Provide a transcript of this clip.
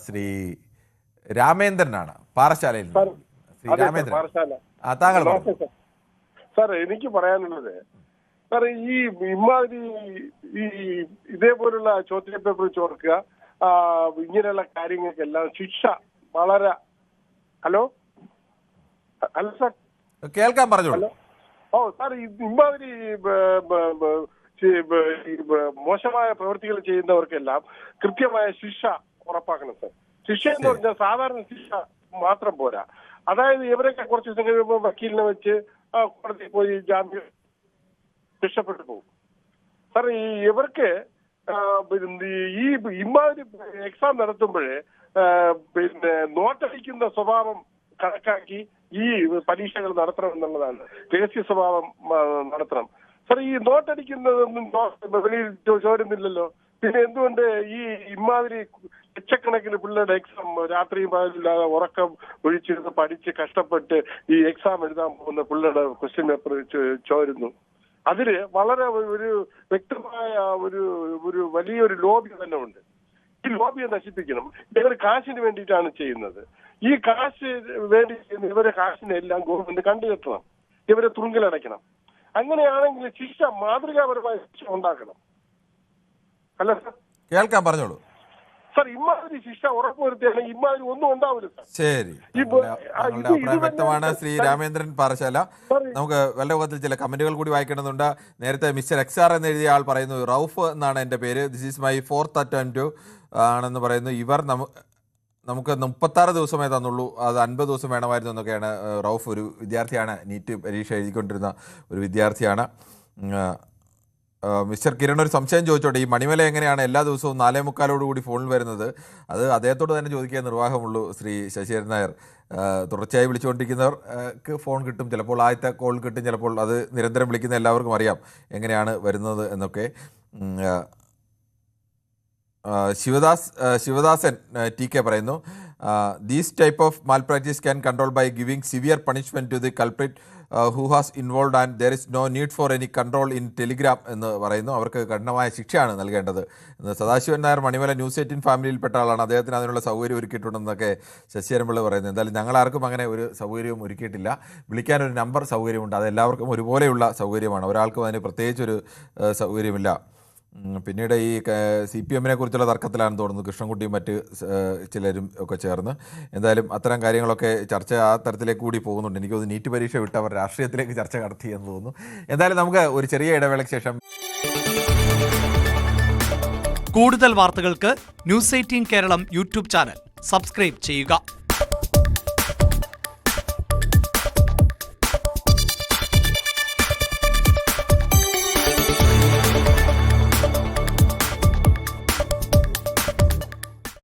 ശ്രീ രാമേന്ദ്രനാണ് പാറശാലയിൽ നിന്ന്. ശ്രീ രാമേന്ദ്രൻ, താങ്കൾ സാർ, എനിക്ക് പറയാനുള്ളത് സാർ, ഈ ഇമാതിരി ഈ ഇതേപോലുള്ള ചോദ്യപേപ്പർ ചോർക്കുക, ഇങ്ങനെയുള്ള കാര്യങ്ങൾക്കെല്ലാം ശിക്ഷ വളരെ ഹലോ സാർ കേൾക്കാൻ പറഞ്ഞോളൂ. സാർ, ഇമാതിരി മോശമായ പ്രവൃത്തികൾ ചെയ്യുന്നവർക്കെല്ലാം കൃത്യമായ ശിക്ഷ ഉറപ്പാക്കണം സാർ. ശിക്ഷ എന്ന് പറഞ്ഞാൽ സാധാരണ ശിക്ഷ മാത്രം പോരാ. അതായത് ഇവരൊക്കെ കുറച്ച് ദിവസം കഴിയുമ്പോൾ വക്കീലിനെ വെച്ച് കോടതിയിൽ പോയി ജാമ്യം രക്ഷപ്പെട്ടു പോകും സാർ. ഇവർക്ക് ഈ ഇമാതിരി എക്സാം നടത്തുമ്പോഴേ നോട്ടടിക്കുന്ന സ്വഭാവം കണക്കാക്കി ഈ പരീക്ഷകൾ നടത്തണം എന്നുള്ളതാണ്. രഹസ്യ സ്വഭാവം നടത്തണം സാർ. ഈ നോട്ടടിക്കുന്നതൊന്നും വെളിയിൽ ചോരുന്നില്ലല്ലോ. പിന്നെ എന്തുകൊണ്ട് ഈ ഇമാതിരി ലക്ഷക്കണക്കിന് പിള്ളേരുടെ എക്സാം രാത്രിയും പകലില്ലാതെ ഉറക്കം ഒഴിച്ചിരുന്ന് പഠിച്ച് കഷ്ടപ്പെട്ട് ഈ എക്സാം എഴുതാൻ പോകുന്ന പിള്ളേരുടെ ക്വസ്റ്റ്യൻ പേപ്പർ ചോരുന്നു? അതില് വളരെ ഒരു വ്യക്തമായ ഒരു വലിയൊരു ലോബി തന്നെ ഉണ്ട്. ഈ ലോബിയെ നശിപ്പിക്കണം. ഇവർ കാശിന് വേണ്ടിയിട്ടാണ് ചെയ്യുന്നത്. ഈ കാശ് വേണ്ടി ഇവരെ കാശിനെല്ലാം ഗവൺമെന്റ് കണ്ടുകെട്ടണം, ഇവരെ തുറുങ്കിലടയ്ക്കണം. അങ്ങനെയാണെങ്കിൽ ശിക്ഷ മാതൃകാപരമായ ശിക്ഷ ഉണ്ടാക്കണം. അല്ല സാർ, കേൾക്കാൻ പറഞ്ഞോളൂ സാർ. ഇമാതിരി ശിക്ഷ ഉറപ്പുവരുത്തിയാണെങ്കിൽ ഇമാതിരി ഒന്നും ഉണ്ടാവില്ല സാർ. ശരി, അഭിപ്രായം വ്യക്തമാണ് ശ്രീ രാമേന്ദ്രൻ പാറശാല. നമുക്ക് വെള്ളമുഖത്തിൽ ചില കമന്റുകൾ കൂടി വായിക്കേണ്ടതുണ്ട്. നേരത്തെ മിസ്റ്റർ XR എന്ന് എഴുതിയ ആൾ പറയുന്നു, റൌഫ് എന്നാണ് എൻ്റെ പേര്, this is my 4th attempt ആണെന്ന് പറയുന്നു. ഇവർ നമുക്ക് 36 ദിവസമേ തന്നുള്ളൂ, അത് 50 ദിവസം വേണമായിരുന്നു എന്നൊക്കെയാണ്. റൌഫ് ഒരു വിദ്യാർത്ഥിയാണ്, നീറ്റ് പരീക്ഷ എഴുതിക്കൊണ്ടിരുന്ന ഒരു വിദ്യാർത്ഥിയാണ്. മിസ്റ്റർ കിരൺ ഒരു സംശയം ചോദിച്ചോട്ടെ, ഈ മണിമല എങ്ങനെയാണ് എല്ലാ ദിവസവും 4:45 ഫോണിൽ വരുന്നത്? അത് അദ്ദേഹത്തോട് തന്നെ ചോദിക്കാൻ നിർവാഹമുള്ളൂ ശ്രീ ശശിധരൻ നായർ. തുടർച്ചയായി വിളിച്ചുകൊണ്ടിരിക്കുന്നവർക്ക് ഫോൺ കിട്ടും, ചിലപ്പോൾ ആദ്യത്തെ കോൾ കിട്ടും, ചിലപ്പോൾ അത് നിരന്തരം വിളിക്കുന്ന എല്ലാവർക്കും അറിയാം എങ്ങനെയാണ് വരുന്നത് എന്നൊക്കെ. ശിവദാസൻ TK പറയുന്നു, these type of malpractice can control by giving severe punishment to the culprit who has involve and there is no need for any control in Telegram എന്ന് പറയുന്നു. അവർക്ക് കഠിനമായ ശിക്ഷയാണ് നൽകേണ്ടത് എന്ന് സദാശിവൻ നായർ മണിമല ന്യൂസ് 18 ഫാമിലിയിൽപ്പെട്ട ആളാണ്. അദ്ദേഹത്തിന് അതിനുള്ള സൗകര്യം ഒരുക്കിയിട്ടുണ്ടെന്നൊക്കെ ശശിധരൻപിള്ള പറയുന്നത്. എന്തായാലും ഞങ്ങളാർക്കും അങ്ങനെ ഒരു സൗകര്യവും ഒരുക്കിയിട്ടില്ല. വിളിക്കാനൊരു നമ്പർ സൗകര്യമുണ്ട്, അത് എല്ലാവർക്കും ഒരുപോലെയുള്ള സൗകര്യമാണ്, ഒരാൾക്കും അതിന് പ്രത്യേകിച്ചൊരു സൗകര്യമില്ല. പിന്നീട് ഈ CPM-നെ കുറിച്ചുള്ള തർക്കത്തിലാണെന്ന് തോന്നുന്നു കൃഷ്ണൻകുട്ടിയും മറ്റ് ചിലരും ഒക്കെ ചേർന്ന്. എന്തായാലും അത്തരം കാര്യങ്ങളൊക്കെ ചർച്ച ആ തരത്തിലേക്ക് കൂടി പോകുന്നുണ്ട്. എനിക്കത് നീറ്റ് പരീക്ഷ വിട്ട് അവർ രാഷ്ട്രീയത്തിലേക്ക് ചർച്ച കടത്തിയെന്ന് തോന്നുന്നു. എന്തായാലും നമുക്ക് ഒരു ചെറിയ ഇടവേളയ്ക്ക് ശേഷം കൂടുതൽ വാർത്തകൾക്ക് News 18 Keralam YouTube channel subscribe ചെയ്യുക.